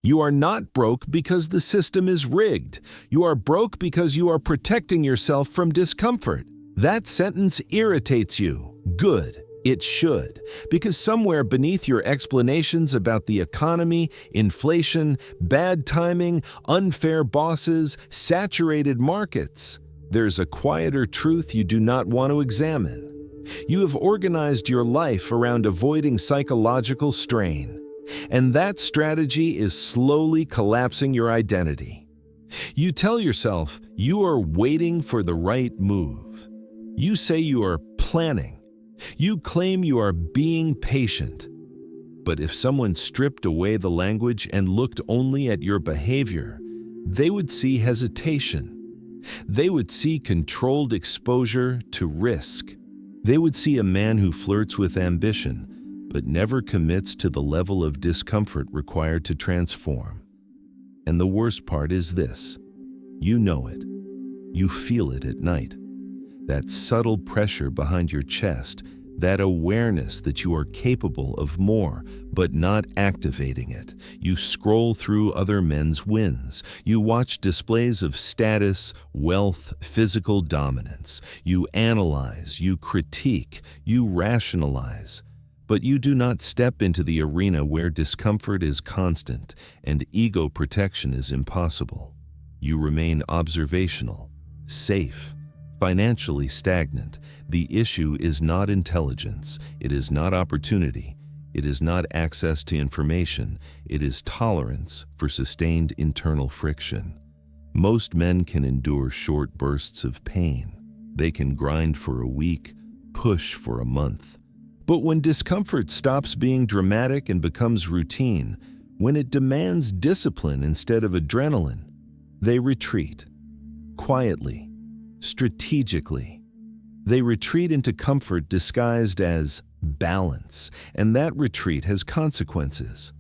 You are not broke because the system is rigged. You are broke because you are protecting yourself from discomfort. That sentence irritates you. Good. It should, because somewhere beneath your explanations about the economy, inflation, bad timing, unfair bosses, saturated markets, there's a quieter truth you do not want to examine. You have organized your life around avoiding psychological strain, and that strategy is slowly collapsing your identity. You tell yourself you are waiting for the right move. You say you are planning. You claim you are being patient. But if someone stripped away the language and looked only at your behavior, they would see hesitation. They would see controlled exposure to risk. They would see a man who flirts with ambition, but never commits to the level of discomfort required to transform. And the worst part is this: you know it. You feel it at night. That subtle pressure behind your chest, that awareness that you are capable of more, but not activating it. You scroll through other men's wins. You watch displays of status, wealth, physical dominance. You analyze, you critique, you rationalize. But you do not step into the arena where discomfort is constant and ego protection is impossible. You remain observational, safe, financially stagnant. The issue is not intelligence, it is not opportunity, it is not access to information, it is tolerance for sustained internal friction. Most men can endure short bursts of pain. They can grind for a week, push for a month. But when discomfort stops being dramatic and becomes routine, when it demands discipline instead of adrenaline, they retreat, quietly, strategically. They retreat into comfort disguised as balance, and that retreat has consequences.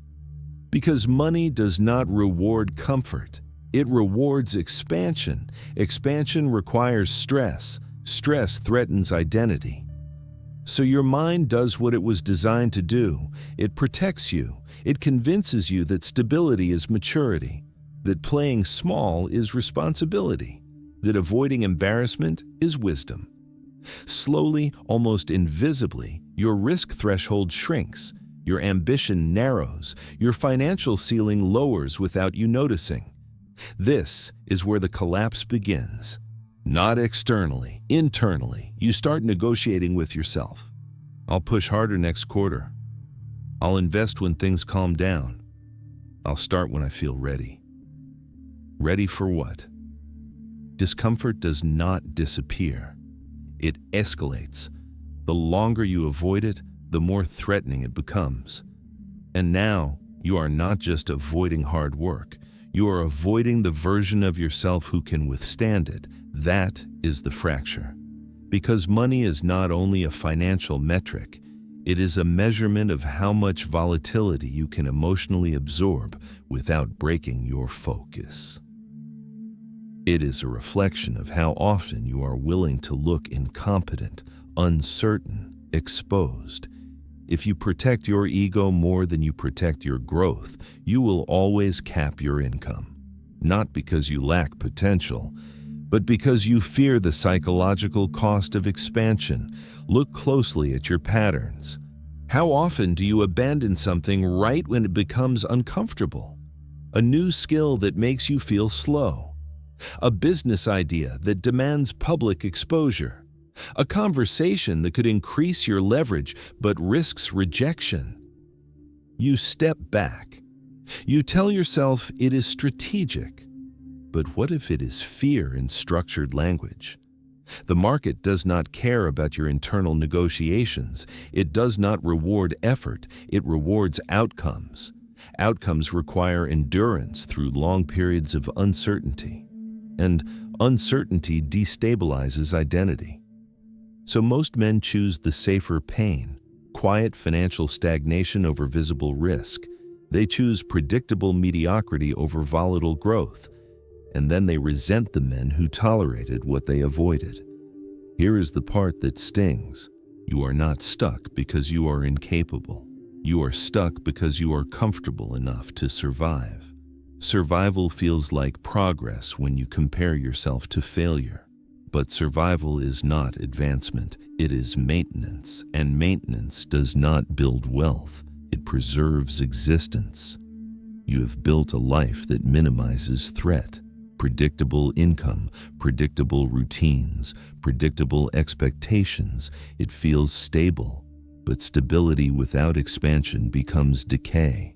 Because money does not reward comfort, it rewards expansion. Expansion requires stress. Stress threatens identity. So your mind does what it was designed to do. It protects you. It convinces you that stability is maturity, that playing small is responsibility, that avoiding embarrassment is wisdom. Slowly, almost invisibly, your risk threshold shrinks, your ambition narrows, your financial ceiling lowers without you noticing. This is where the collapse begins. Not externally, internally, you start negotiating with yourself. I'll push harder next quarter. I'll invest when things calm down. I'll start when I feel ready. Ready for what? Discomfort does not disappear. It escalates. The longer you avoid it, the more threatening it becomes. And now, you are not just avoiding hard work. You are avoiding the version of yourself who can withstand it. That is the fracture. Because money is not only a financial metric, it is a measurement of how much volatility you can emotionally absorb without breaking your focus. It is a reflection of how often you are willing to look incompetent, uncertain, exposed. If you protect your ego more than you protect your growth, you will always cap your income. Not because you lack potential, but because you fear the psychological cost of expansion. Look closely at your patterns. How often do you abandon something right when it becomes uncomfortable? A new skill that makes you feel slow. A business idea that demands public exposure. A conversation that could increase your leverage but risks rejection. You step back. You tell yourself it is strategic. But what if it is fear in structured language? The market does not care about your internal negotiations. It does not reward effort. It rewards outcomes. Outcomes require endurance through long periods of uncertainty. And uncertainty destabilizes identity. So most men choose the safer pain, quiet financial stagnation over visible risk. They choose predictable mediocrity over volatile growth. And then they resent the men who tolerated what they avoided. Here is the part that stings. You are not stuck because you are incapable. You are stuck because you are comfortable enough to survive. Survival feels like progress when you compare yourself to failure. But survival is not advancement, it is maintenance, and maintenance does not build wealth, it preserves existence. You have built a life that minimizes threat. Predictable income, predictable routines, predictable expectations. It feels stable, but stability without expansion becomes decay.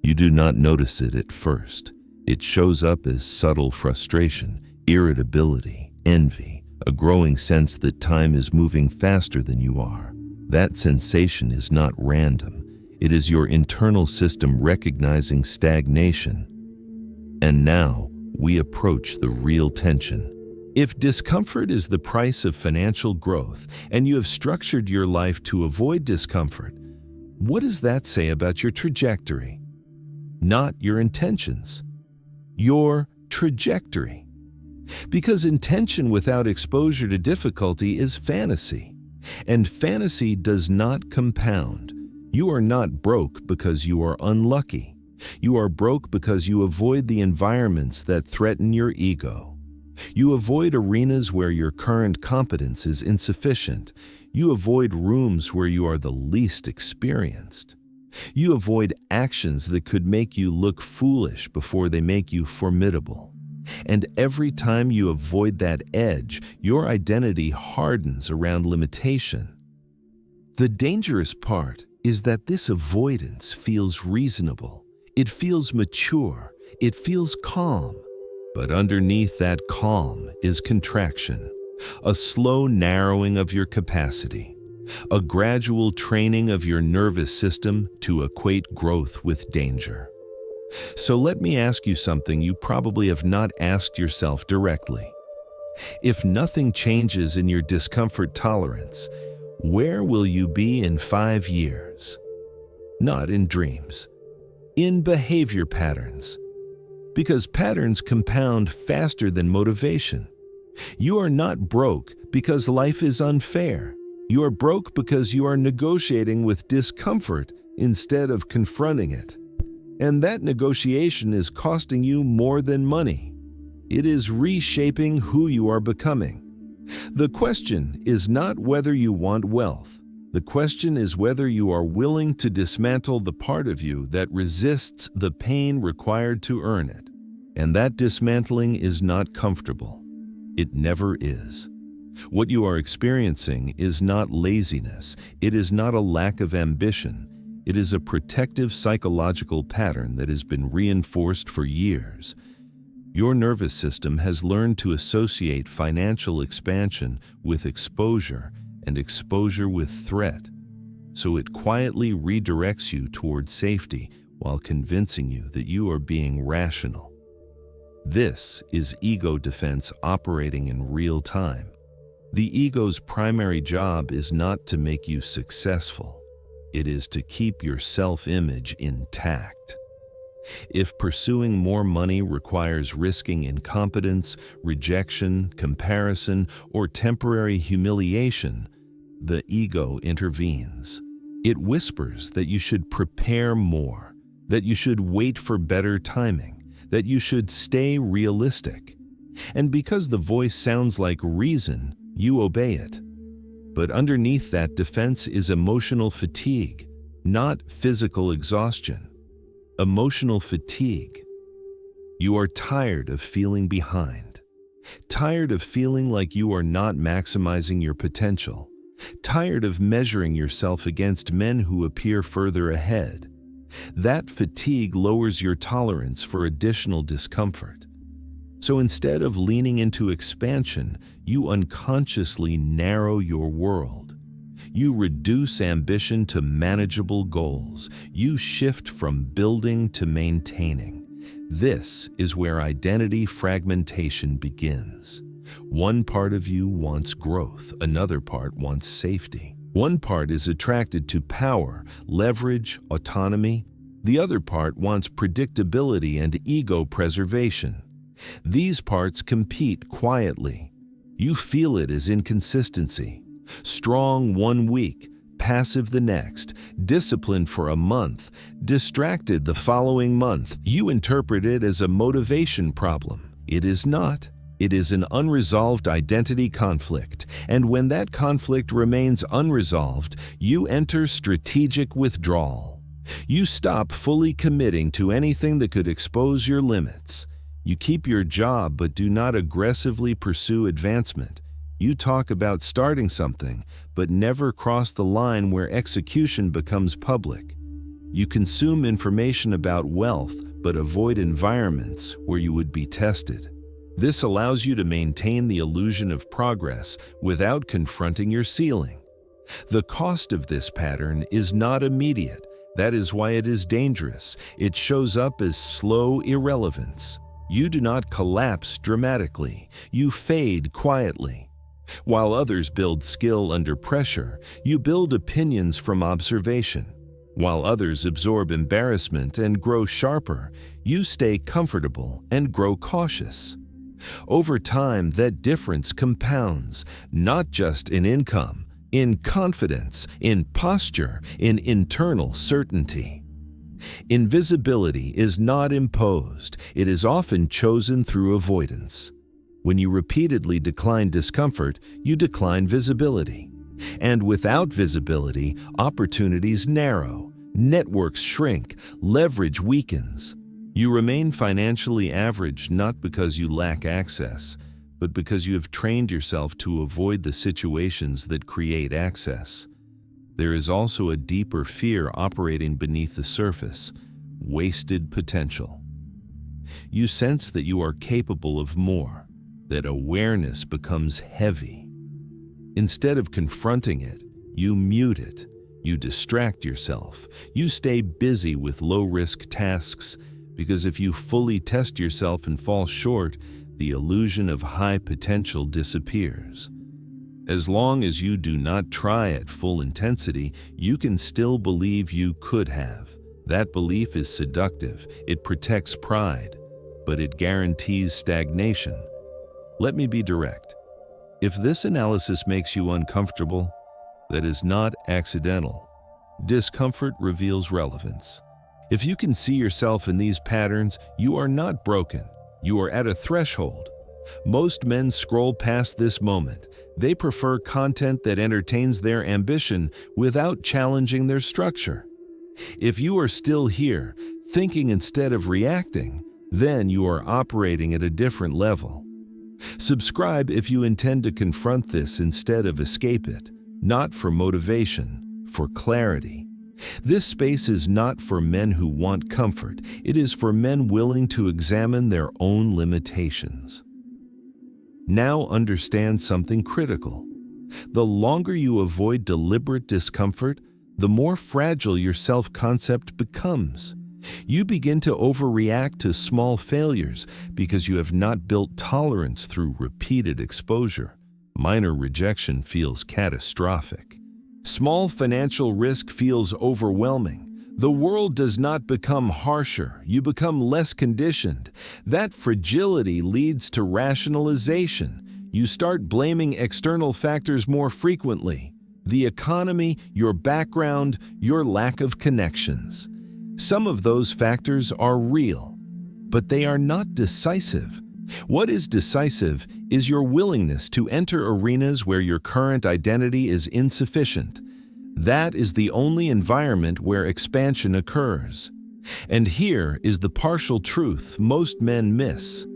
You do not notice it at first. It shows up as subtle frustration, irritability, envy, a growing sense that time is moving faster than you are. That sensation is not random. It is your internal system recognizing stagnation. And now, we approach the real tension. If discomfort is the price of financial growth, and you have structured your life to avoid discomfort, what does that say about your trajectory? Not your intentions, your trajectory. Because intention without exposure to difficulty is fantasy, and fantasy does not compound. You are not broke because you are unlucky. You are broke because you avoid the environments that threaten your ego. You avoid arenas where your current competence is insufficient. You avoid rooms where you are the least experienced. You avoid actions that could make you look foolish before they make you formidable. And every time you avoid that edge, your identity hardens around limitation. The dangerous part is that this avoidance feels reasonable. It feels mature. It feels calm. But underneath that calm is contraction, a slow narrowing of your capacity, a gradual training of your nervous system to equate growth with danger. So let me ask you something you probably have not asked yourself directly. If nothing changes in your discomfort tolerance, where will you be in 5 years? Not in dreams, in behavior patterns. Because patterns compound faster than motivation. You are not broke because life is unfair. You are broke because you are negotiating with discomfort instead of confronting it. And that negotiation is costing you more than money. It is reshaping who you are becoming. The question is not whether you want wealth. The question is whether you are willing to dismantle the part of you that resists the pain required to earn it. And that dismantling is not comfortable. It never is. What you are experiencing is not laziness. It is not a lack of ambition. It is a protective psychological pattern that has been reinforced for years. Your nervous system has learned to associate financial expansion with exposure and exposure with threat. So it quietly redirects you toward safety while convincing you that you are being rational. This is ego defense operating in real time. The ego's primary job is not to make you successful. It is to keep your self-image intact. If pursuing more money requires risking incompetence, rejection, comparison, or temporary humiliation, the ego intervenes. It whispers that you should prepare more, that you should wait for better timing, that you should stay realistic. And because the voice sounds like reason, you obey it. But underneath that defense is emotional fatigue, not physical exhaustion. Emotional fatigue. You are tired of feeling behind, tired of feeling like you are not maximizing your potential, tired of measuring yourself against men who appear further ahead. That fatigue lowers your tolerance for additional discomfort. So instead of leaning into expansion, you unconsciously narrow your world. You reduce ambition to manageable goals. You shift from building to maintaining. This is where identity fragmentation begins. One part of you wants growth, another part wants safety. One part is attracted to power, leverage, autonomy. The other part wants predictability and ego preservation. These parts compete quietly. You feel it as inconsistency. Strong one week, passive the next, disciplined for a month, distracted the following month. You interpret it as a motivation problem. It is not. It is an unresolved identity conflict, and when that conflict remains unresolved, you enter strategic withdrawal. You stop fully committing to anything that could expose your limits. You keep your job but do not aggressively pursue advancement. You talk about starting something, but never cross the line where execution becomes public. You consume information about wealth, but avoid environments where you would be tested. This allows you to maintain the illusion of progress without confronting your ceiling. The cost of this pattern is not immediate. That is why it is dangerous. It shows up as slow irrelevance. You do not collapse dramatically. You fade quietly. While others build skill under pressure, you build opinions from observation. While others absorb embarrassment and grow sharper, you stay comfortable and grow cautious. Over time, that difference compounds, not just in income, in confidence, in posture, in internal certainty. Invisibility is not imposed. It is often chosen through avoidance. When you repeatedly decline discomfort, you decline visibility. And without visibility, opportunities narrow, networks shrink, leverage weakens. You remain financially average not because you lack access, but because you have trained yourself to avoid the situations that create access. There is also a deeper fear operating beneath the surface: wasted potential. You sense that you are capable of more, that awareness becomes heavy. Instead of confronting it, you mute it. You distract yourself. You stay busy with low-risk tasks, because if you fully test yourself and fall short, the illusion of high potential disappears. As long as you do not try at full intensity, you can still believe you could have. That belief is seductive. It protects pride, but it guarantees stagnation. Let me be direct. If this analysis makes you uncomfortable, that is not accidental. Discomfort reveals relevance. If you can see yourself in these patterns, you are not broken. You are at a threshold. Most men scroll past this moment. They prefer content that entertains their ambition without challenging their structure. If you are still here, thinking instead of reacting, then you are operating at a different level. Subscribe if you intend to confront this instead of escape it, not for motivation, for clarity. This space is not for men who want comfort. It is for men willing to examine their own limitations. Now understand something critical. The longer you avoid deliberate discomfort, the more fragile your self-concept becomes. You begin to overreact to small failures because you have not built tolerance through repeated exposure. Minor rejection feels catastrophic. Small financial risk feels overwhelming. The world does not become harsher. You become less conditioned. That fragility leads to rationalization. You start blaming external factors more frequently: the economy, your background, your lack of connections. Some of those factors are real, but they are not decisive. What is decisive is your willingness to enter arenas where your current identity is insufficient. That is the only environment where expansion occurs. And here is the partial truth most men miss.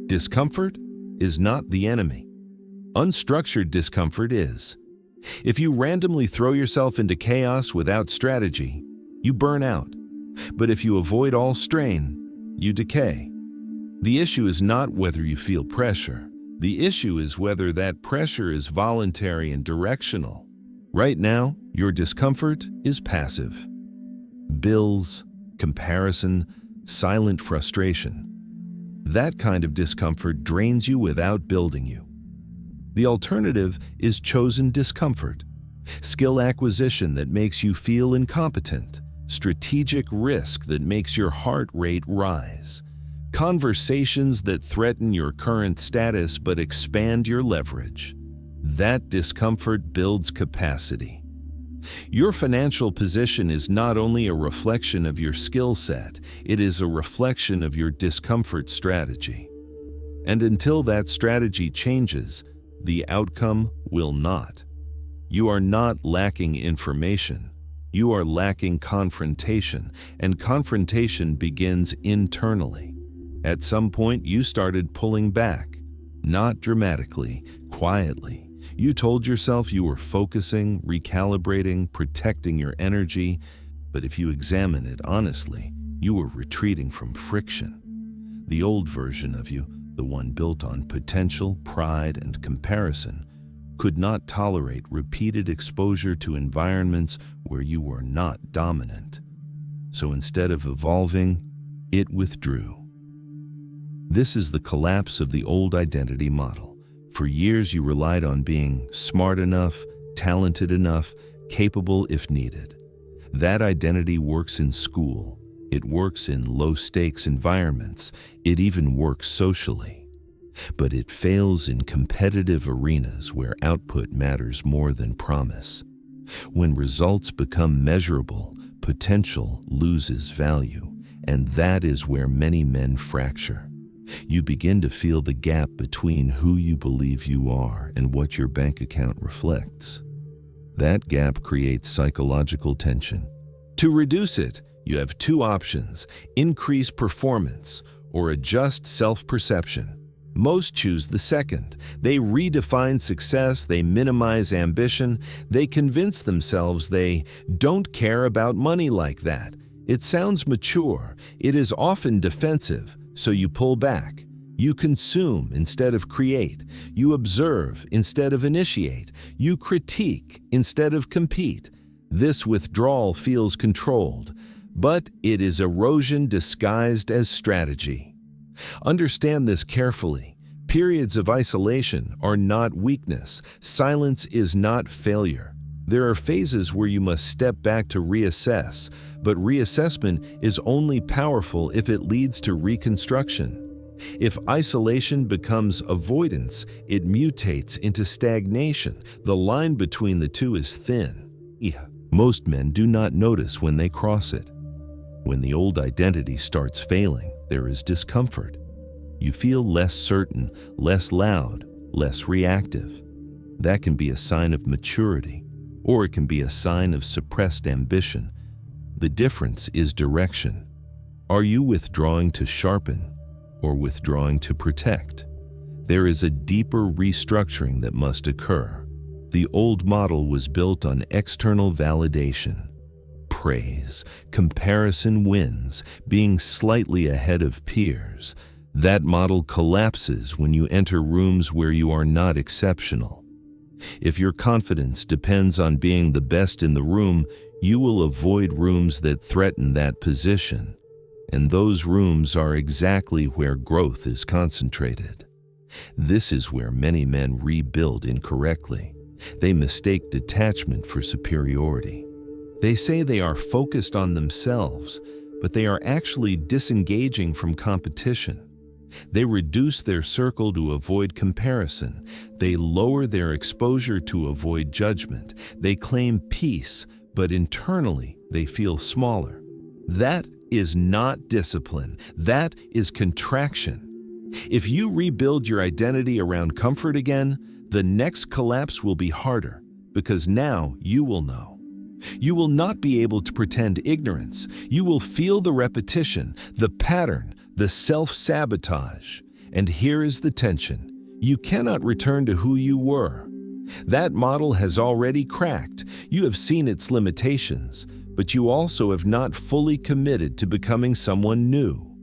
Discomfort is not the enemy. Unstructured discomfort is. If you randomly throw yourself into chaos without strategy, you burn out. But if you avoid all strain, you decay. The issue is not whether you feel pressure. The issue is whether that pressure is voluntary and directional. Right now, your discomfort is passive. Bills, comparison, silent frustration. That kind of discomfort drains you without building you. The alternative is chosen discomfort. Skill acquisition that makes you feel incompetent. Strategic risk that makes your heart rate rise. Conversations that threaten your current status but expand your leverage. That discomfort builds capacity. Your financial position is not only a reflection of your skill set, it is a reflection of your discomfort strategy. And until that strategy changes, the outcome will not. You are not lacking information. You are lacking confrontation, and confrontation begins internally. At some point, you started pulling back, not dramatically, quietly. You told yourself you were focusing, recalibrating, protecting your energy, but if you examine it honestly, you were retreating from friction. The old version of you, the one built on potential, pride, and comparison, could not tolerate repeated exposure to environments where you were not dominant. So instead of evolving, it withdrew. This is the collapse of the old identity model. For years, you relied on being smart enough, talented enough, capable if needed. That identity works in school. It works in low-stakes environments. It even works socially. But it fails in competitive arenas where output matters more than promise. When results become measurable, potential loses value, and that is where many men fracture. You begin to feel the gap between who you believe you are and what your bank account reflects. That gap creates psychological tension. To reduce it, you have two options: increase performance or adjust self-perception. Most choose the second. They redefine success, they minimize ambition, they convince themselves they don't care about money like that. It sounds mature, it is often defensive. So you pull back. You consume instead of create. You observe instead of initiate. You critique instead of compete. This withdrawal feels controlled, but it is erosion disguised as strategy. Understand this carefully. Periods of isolation are not weakness. Silence is not failure. There are phases where you must step back to reassess, but reassessment is only powerful if it leads to reconstruction. If isolation becomes avoidance, it mutates into stagnation. The line between the two is thin. Most men do not notice when they cross it. When the old identity starts failing, there is discomfort. You feel less certain, less loud, less reactive. That can be a sign of maturity, or it can be a sign of suppressed ambition. The difference is direction. Are you withdrawing to sharpen or withdrawing to protect? There is a deeper restructuring that must occur. The old model was built on external validation, praise, comparison wins, being slightly ahead of peers. That model collapses when you enter rooms where you are not exceptional. If your confidence depends on being the best in the room, you will avoid rooms that threaten that position. And those rooms are exactly where growth is concentrated. This is where many men rebuild incorrectly. They mistake detachment for superiority. They say they are focused on themselves, but they are actually disengaging from competition. They reduce their circle to avoid comparison. They lower their exposure to avoid judgment. They claim peace, but internally they feel smaller. That is not discipline. That is contraction. If you rebuild your identity around comfort again, the next collapse will be harder, because now you will know. You will not be able to pretend ignorance. You will feel the repetition, the pattern, the self-sabotage. And here is the tension. You cannot return to who you were. That model has already cracked. You have seen its limitations, but you also have not fully committed to becoming someone new.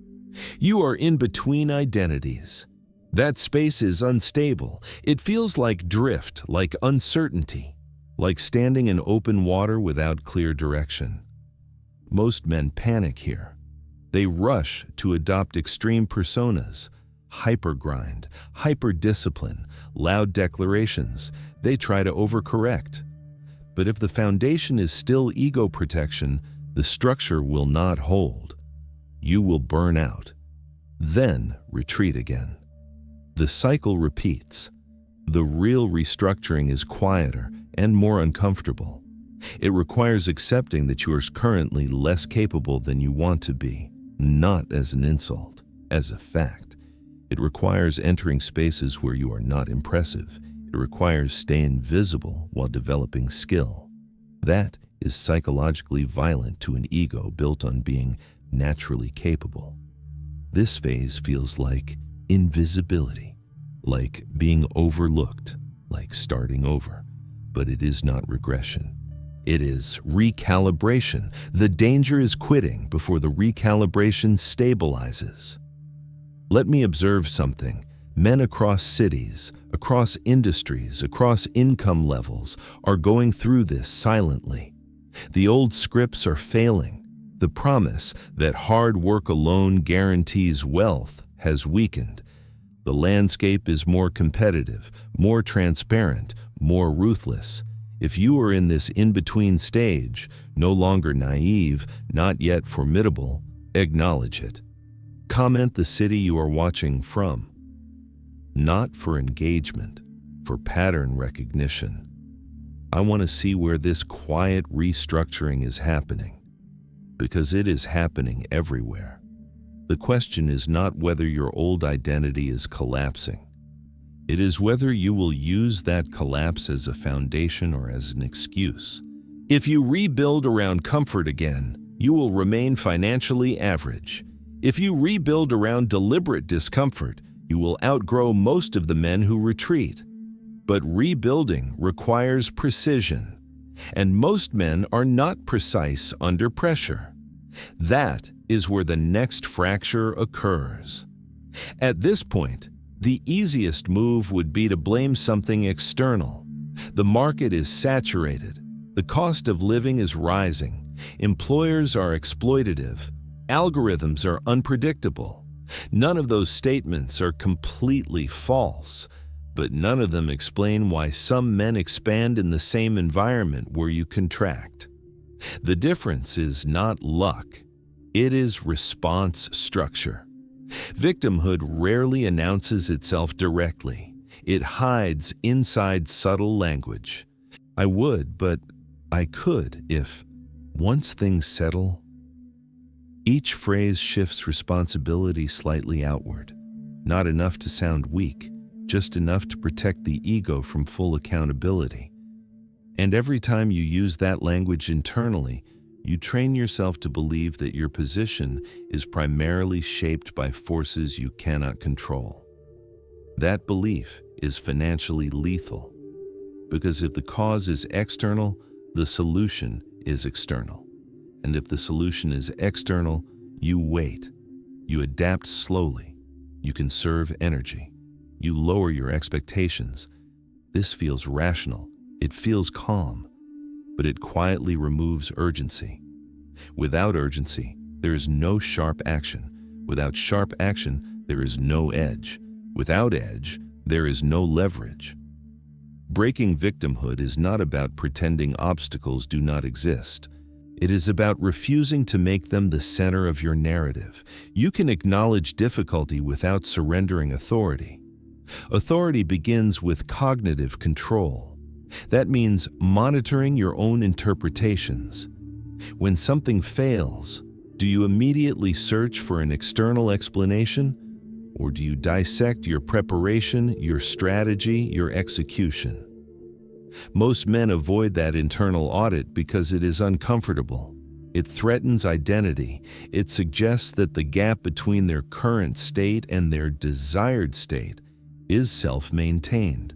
You are in between identities. That space is unstable. It feels like drift, like uncertainty, like standing in open water without clear direction. Most men panic here. They rush to adopt extreme personas, hyper-grind, hyper-discipline, loud declarations. They try to overcorrect. But if the foundation is still ego protection, the structure will not hold. You will burn out, then retreat again. The cycle repeats. The real restructuring is quieter and more uncomfortable. It requires accepting that you are currently less capable than you want to be, not as an insult, as a fact. It requires entering spaces where you are not impressive. It requires staying visible while developing skill. That is psychologically violent to an ego built on being naturally capable. This phase feels like invisibility, like being overlooked, like starting over. But it is not regression. It is recalibration. The danger is quitting before the recalibration stabilizes. Let me observe something. Men across cities, across industries, across income levels are going through this silently. The old scripts are failing. The promise that hard work alone guarantees wealth has weakened. The landscape is more competitive, more transparent, more ruthless. If you are in this in-between stage, no longer naive, not yet formidable, acknowledge it. Comment the city you are watching from. Not for engagement, for pattern recognition. I want to see where this quiet restructuring is happening, because it is happening everywhere. The question is not whether your old identity is collapsing. It is whether you will use that collapse as a foundation or as an excuse. If you rebuild around comfort again, you will remain financially average. If you rebuild around deliberate discomfort, you will outgrow most of the men who retreat. But rebuilding requires precision, and most men are not precise under pressure. That is where the next fracture occurs. At this point, the easiest move would be to blame something external. The market is saturated. The cost of living is rising. Employers are exploitative. Algorithms are unpredictable. None of those statements are completely false, but none of them explain why some men expand in the same environment where you contract. The difference is not luck. It is response structure. Victimhood rarely announces itself directly. It hides inside subtle language. I would, but I could if, once things settle. Each phrase shifts responsibility slightly outward. Not enough to sound weak, just enough to protect the ego from full accountability. And every time you use that language internally, you train yourself to believe that your position is primarily shaped by forces you cannot control. That belief is financially lethal, because if the cause is external, the solution is external. And if the solution is external, you wait. You adapt slowly. You conserve energy. You lower your expectations. This feels rational. It feels calm. But it quietly removes urgency. Without urgency, there is no sharp action. Without sharp action, there is no edge. Without edge, there is no leverage. Breaking victimhood is not about pretending obstacles do not exist. It is about refusing to make them the center of your narrative. You can acknowledge difficulty without surrendering authority. Authority begins with cognitive control. That means monitoring your own interpretations. When something fails, do you immediately search for an external explanation? Or do you dissect your preparation, your strategy, your execution? Most men avoid that internal audit because it is uncomfortable. It threatens identity. It suggests that the gap between their current state and their desired state is self-maintained.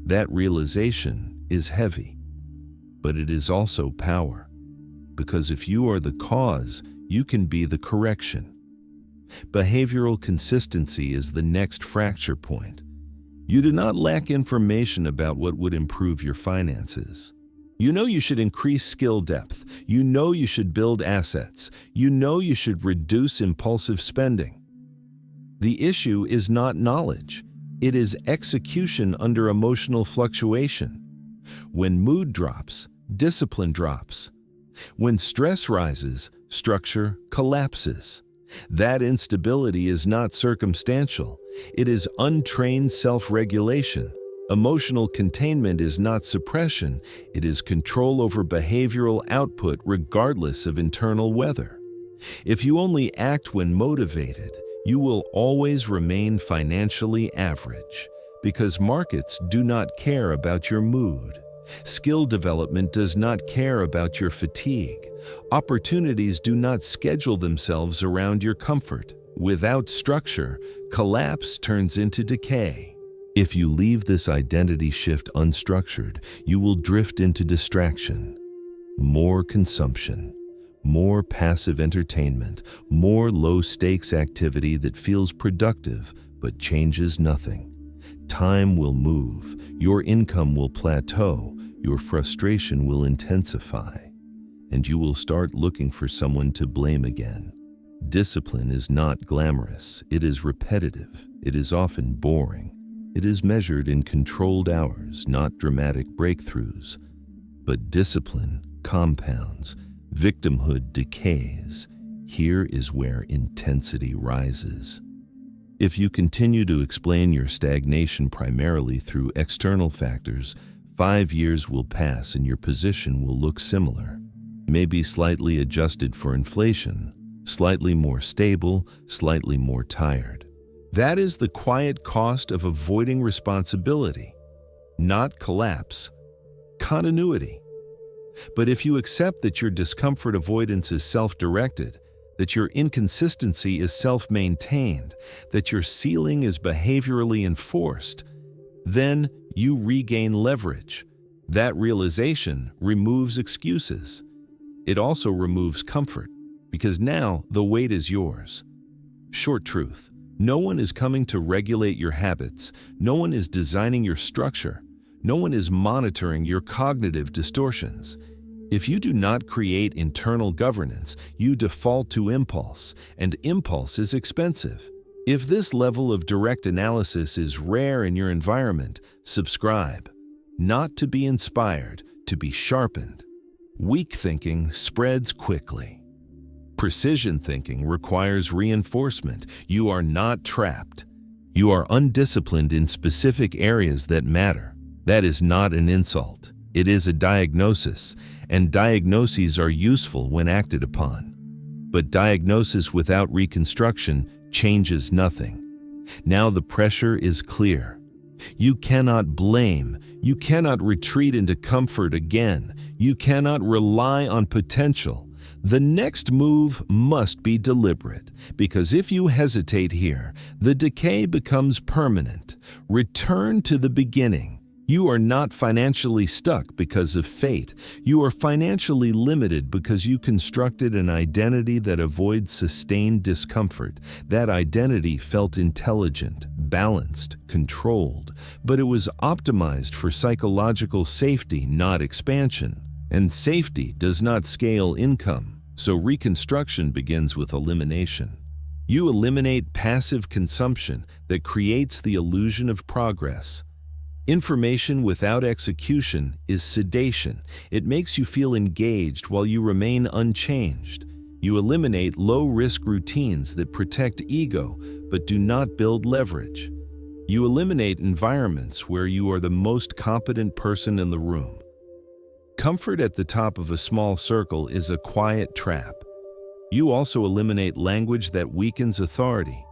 That realization is heavy, but it is also power, because if you are the cause, you can be the correction. Behavioral consistency is the next fracture point. You do not lack information about what would improve your finances. You know you should increase skill depth. You know you should build assets. You know you should reduce impulsive spending. The issue is not knowledge. It is execution under emotional fluctuation. When mood drops, discipline drops. When stress rises, structure collapses. That instability is not circumstantial. It is untrained self-regulation. Emotional containment is not suppression, it is control over behavioral output regardless of internal weather. If you only act when motivated, you will always remain financially average, because markets do not care about your mood. Skill development does not care about your fatigue. Opportunities do not schedule themselves around your comfort. Without structure, collapse turns into decay. If you leave this identity shift unstructured, you will drift into distraction. More consumption, more passive entertainment, more low-stakes activity that feels productive but changes nothing. Time will move, your income will plateau, your frustration will intensify, and you will start looking for someone to blame again. Discipline is not glamorous, it is repetitive, it is often boring. It is measured in controlled hours, not dramatic breakthroughs. But discipline compounds, victimhood decays. Here is where intensity rises. If you continue to explain your stagnation primarily through external factors, 5 years will pass and your position will look similar. Maybe slightly adjusted for inflation, slightly more stable, slightly more tired. That is the quiet cost of avoiding responsibility, not collapse, continuity. But if you accept that your discomfort avoidance is self-directed, that your inconsistency is self-maintained, that your ceiling is behaviorally enforced, then you regain leverage. That realization removes excuses. It also removes comfort, because now the weight is yours. Short truth. No one is coming to regulate your habits. No one is designing your structure. No one is monitoring your cognitive distortions. If you do not create internal governance, you default to impulse, and impulse is expensive. If this level of direct analysis is rare in your environment, subscribe. Not to be inspired, to be sharpened. Weak thinking spreads quickly. Precision thinking requires reinforcement. You are not trapped. You are undisciplined in specific areas that matter. That is not an insult. It is a diagnosis, and diagnoses are useful when acted upon. But diagnosis without reconstruction changes nothing. Now the pressure is clear. You cannot blame. You cannot retreat into comfort again. You cannot rely on potential. The next move must be deliberate, because if you hesitate here, the decay becomes permanent. Return to the beginning. You are not financially stuck because of fate. You are financially limited because you constructed an identity that avoids sustained discomfort. That identity felt intelligent, balanced, controlled, but it was optimized for psychological safety, not expansion. And safety does not scale income, so reconstruction begins with elimination. You eliminate passive consumption that creates the illusion of progress. Information without execution is sedation. It makes you feel engaged while you remain unchanged. You eliminate low-risk routines that protect ego but do not build leverage. You eliminate environments where you are the most competent person in the room. Comfort at the top of a small circle is a quiet trap. You also eliminate language that weakens authority.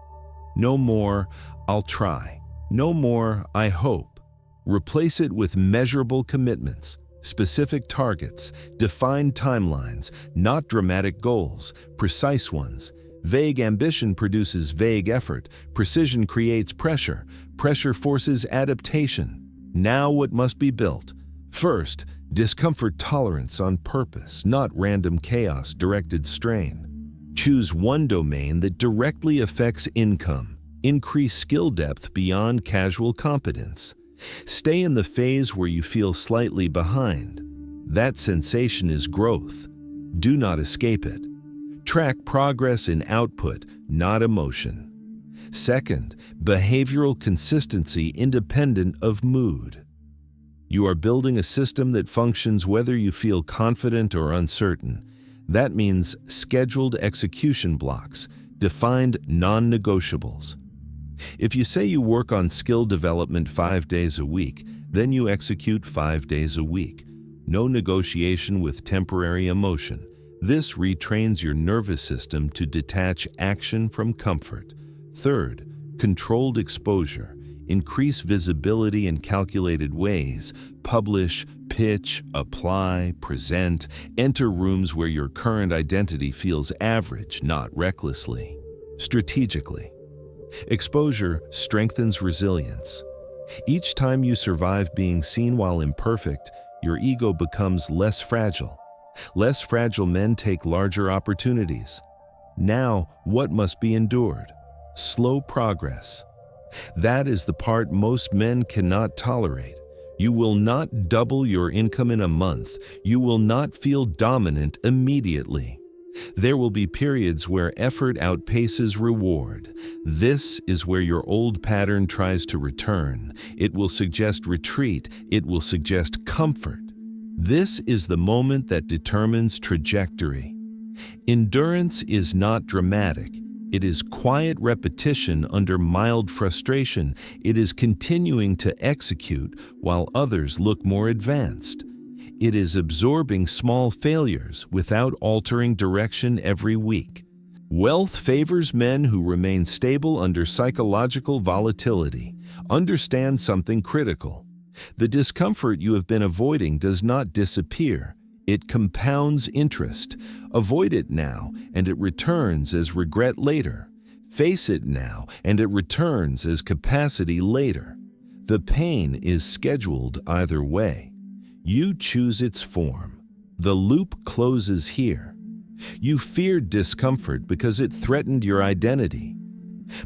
No more, "I'll try." No more, "I hope." Replace it with measurable commitments, specific targets, defined timelines, not dramatic goals, precise ones. Vague ambition produces vague effort. Precision creates pressure. Pressure forces adaptation. Now what must be built? First, discomfort tolerance on purpose, not random chaos-directed strain. Choose one domain that directly affects income. Increase skill depth beyond casual competence. Stay in the phase where you feel slightly behind. That sensation is growth. Do not escape it. Track progress in output, not emotion. Second, behavioral consistency independent of mood. You are building a system that functions whether you feel confident or uncertain. That means scheduled execution blocks, defined non-negotiables. If you say you work on skill development 5 days a week, then you execute 5 days a week. No negotiation with temporary emotion. This retrains your nervous system to detach action from comfort. Third, controlled exposure. Increase visibility in calculated ways. Publish, pitch, apply, present. Enter rooms where your current identity feels average, not recklessly. Strategically. Exposure strengthens resilience. Each time you survive being seen while imperfect, your ego becomes less fragile. Less fragile men take larger opportunities. Now, what must be endured? Slow progress. That is the part most men cannot tolerate. You will not double your income in a month. You will not feel dominant immediately. There will be periods where effort outpaces reward. This is where your old pattern tries to return. It will suggest retreat. It will suggest comfort. This is the moment that determines trajectory. Endurance is not dramatic. It is quiet repetition under mild frustration. It is continuing to execute while others look more advanced. It is absorbing small failures without altering direction every week. Wealth favors men who remain stable under psychological volatility. Understand something critical. The discomfort you have been avoiding does not disappear. It compounds interest. Avoid it now, and it returns as regret later. Face it now, and it returns as capacity later. The pain is scheduled either way. You choose its form. The loop closes here. You feared discomfort because it threatened your identity.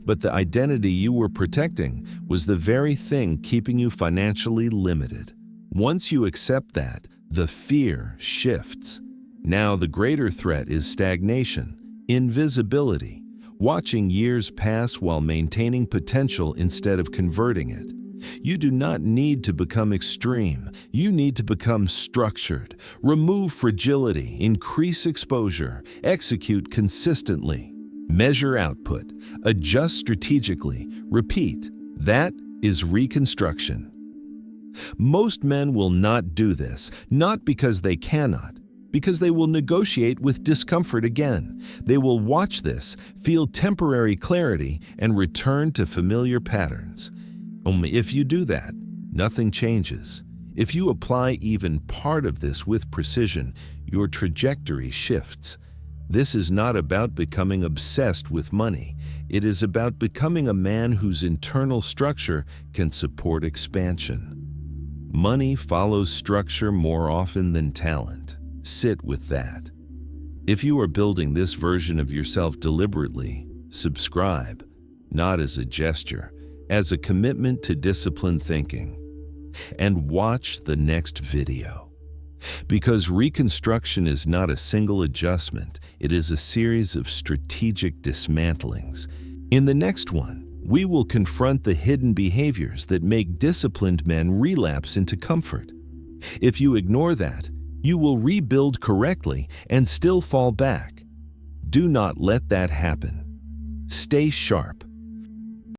But the identity you were protecting was the very thing keeping you financially limited. Once you accept that, the fear shifts. Now the greater threat is stagnation, invisibility, watching years pass while maintaining potential instead of converting it. You do not need to become extreme. You need to become structured. Remove fragility, increase exposure, execute consistently. Measure output, adjust strategically, repeat. That is reconstruction. Most men will not do this, not because they cannot, because they will negotiate with discomfort again. They will watch this, feel temporary clarity, and return to familiar patterns. Only if you do that, nothing changes. If you apply even part of this with precision, your trajectory shifts. This is not about becoming obsessed with money. It is about becoming a man whose internal structure can support expansion. Money follows structure more often than talent. Sit with that. If you are building this version of yourself deliberately, subscribe, not as a gesture, as a commitment to disciplined thinking. And watch the next video. Because reconstruction is not a single adjustment, it is a series of strategic dismantlings. In the next one, we will confront the hidden behaviors that make disciplined men relapse into comfort. If you ignore that, you will rebuild correctly and still fall back. Do not let that happen. Stay sharp.